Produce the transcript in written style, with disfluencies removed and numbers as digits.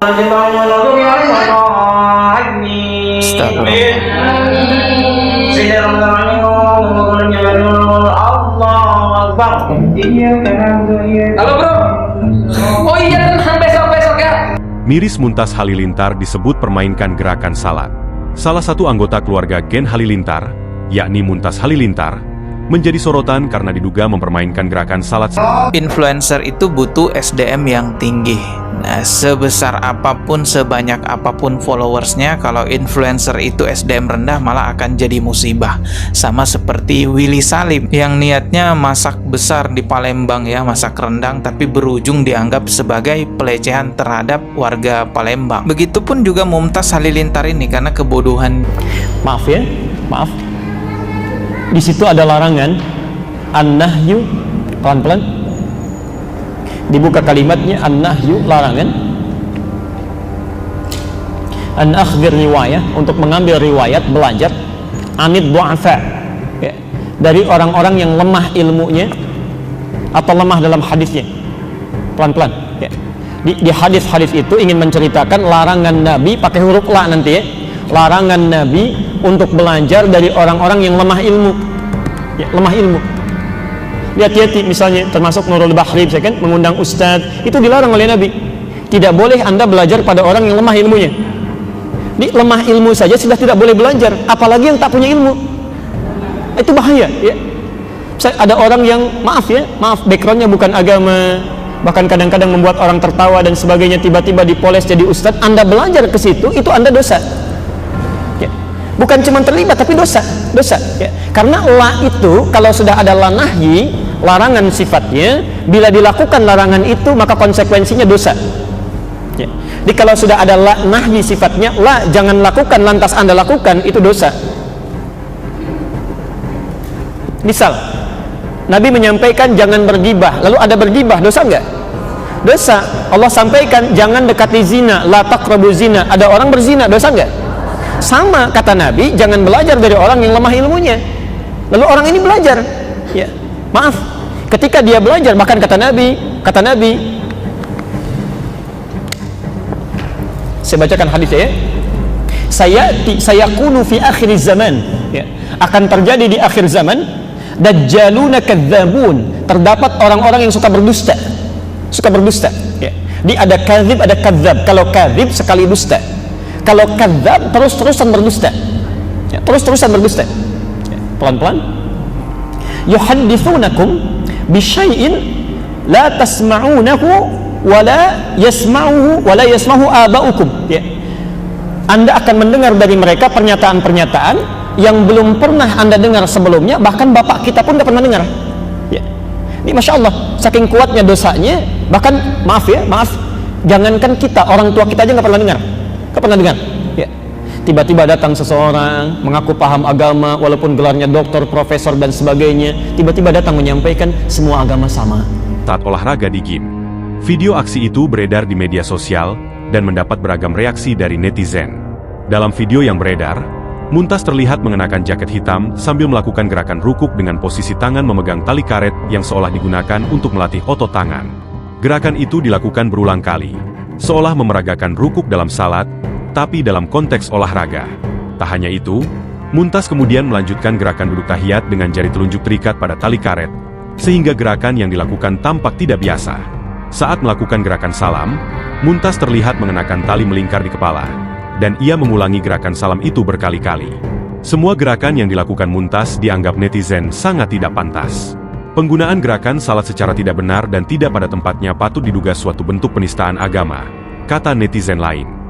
Halo bro. Oh iya, besok ya. Miris Muntas Halilintar disebut permainkan gerakan salat. Salah satu anggota keluarga Gen Halilintar, yakni Muntas Halilintar, menjadi sorotan karena diduga mempermainkan gerakan salat. Influencer itu butuh SDM yang tinggi. Nah, sebesar apapun, sebanyak apapun followersnya, kalau influencer itu SDM rendah malah akan jadi musibah. Sama seperti Willy Salim yang niatnya masak besar di Palembang ya, masak rendang, tapi berujung dianggap sebagai pelecehan terhadap warga Palembang. Begitupun juga Muntas Halilintar ini karena kebodohan. Maaf ya, maaf. Di situ ada larangan an-nahyu, pelan-pelan. Dibuka kalimatnya an-nahyu, larangan an akhdhir riwayah, untuk mengambil riwayat, belajar anid du'afa ya, dari orang-orang yang lemah ilmunya atau lemah dalam hadisnya. Pelan-pelan ya. Di hadis-hadis itu ingin menceritakan larangan Nabi, pakai huruf la nanti ya, larangan Nabi untuk belajar dari orang-orang yang lemah ilmu ya, lemah ilmu. Hati-hati, misalnya termasuk Nurul Bahri, saya kan mengundang ustadz, itu dilarang oleh Nabi. Tidak boleh Anda belajar pada orang yang lemah ilmunya. Di lemah ilmu saja sudah tidak boleh belajar, apalagi yang tak punya ilmu. Itu bahaya ya. Ada orang yang maaf backgroundnya bukan agama, bahkan kadang-kadang membuat orang tertawa dan sebagainya, tiba-tiba dipoles jadi ustadz, Anda belajar ke situ, itu Anda dosa ya. Bukan cuma terlibat tapi dosa ya. Karena la itu kalau sudah ada la nahyi, larangan sifatnya, bila dilakukan larangan itu maka konsekuensinya dosa ya. Jadi kalau sudah ada la nahyi sifatnya, la jangan lakukan, lantas Anda lakukan, itu dosa. Misal Nabi menyampaikan jangan bergibah, lalu ada bergibah, dosa enggak? Dosa. Allah sampaikan jangan dekati zina, la taqrabu zina, ada orang berzina, dosa enggak? Sama kata Nabi, jangan belajar dari orang yang lemah ilmunya. Lalu orang ini belajar ya, maaf, ketika dia belajar, bahkan kata Nabi, saya bacakan hadisnya ya, saya kunu fi akhir zaman ya, akan terjadi di akhir zaman dajjaluna kadzabun, terdapat orang-orang yang suka berdusta ya. Di ada kadzib, ada kadzab. Kalau kadzib sekali dusta, kalau kadzab terus-terusan berdusta ya, terus-terusan berdusta ya. Pelan-pelan, yuhadditsunakum bisyai'in la tasma'unahu wala yasma'uhu aba'ukum ya. Anda akan mendengar dari mereka pernyataan-pernyataan yang belum pernah Anda dengar sebelumnya, bahkan bapak kita pun tidak pernah dengar ya. Ini Masya Allah, saking kuatnya dosanya, bahkan maaf, jangankan kita, orang tua kita aja nggak pernah dengar ya. Tiba-tiba datang seseorang mengaku paham agama, walaupun gelarnya doktor, profesor dan sebagainya, tiba-tiba datang menyampaikan semua agama sama. Saat olahraga di gym, video aksi itu beredar di media sosial dan mendapat beragam reaksi dari netizen. Dalam video yang beredar, Muntas terlihat mengenakan jaket hitam sambil melakukan gerakan rukuk dengan posisi tangan memegang tali karet yang seolah digunakan untuk melatih otot tangan. Gerakan itu dilakukan berulang kali, seolah memeragakan rukuk dalam salat, tapi dalam konteks olahraga. Tak hanya itu, Muntas kemudian melanjutkan gerakan duduk tahiyat dengan jari telunjuk terikat pada tali karet, sehingga gerakan yang dilakukan tampak tidak biasa. Saat melakukan gerakan salam, Muntas terlihat mengenakan tali melingkar di kepala, dan ia mengulangi gerakan salam itu berkali-kali. Semua gerakan yang dilakukan Muntas dianggap netizen sangat tidak pantas. Penggunaan gerakan salat secara tidak benar dan tidak pada tempatnya patut diduga suatu bentuk penistaan agama, kata netizen lain.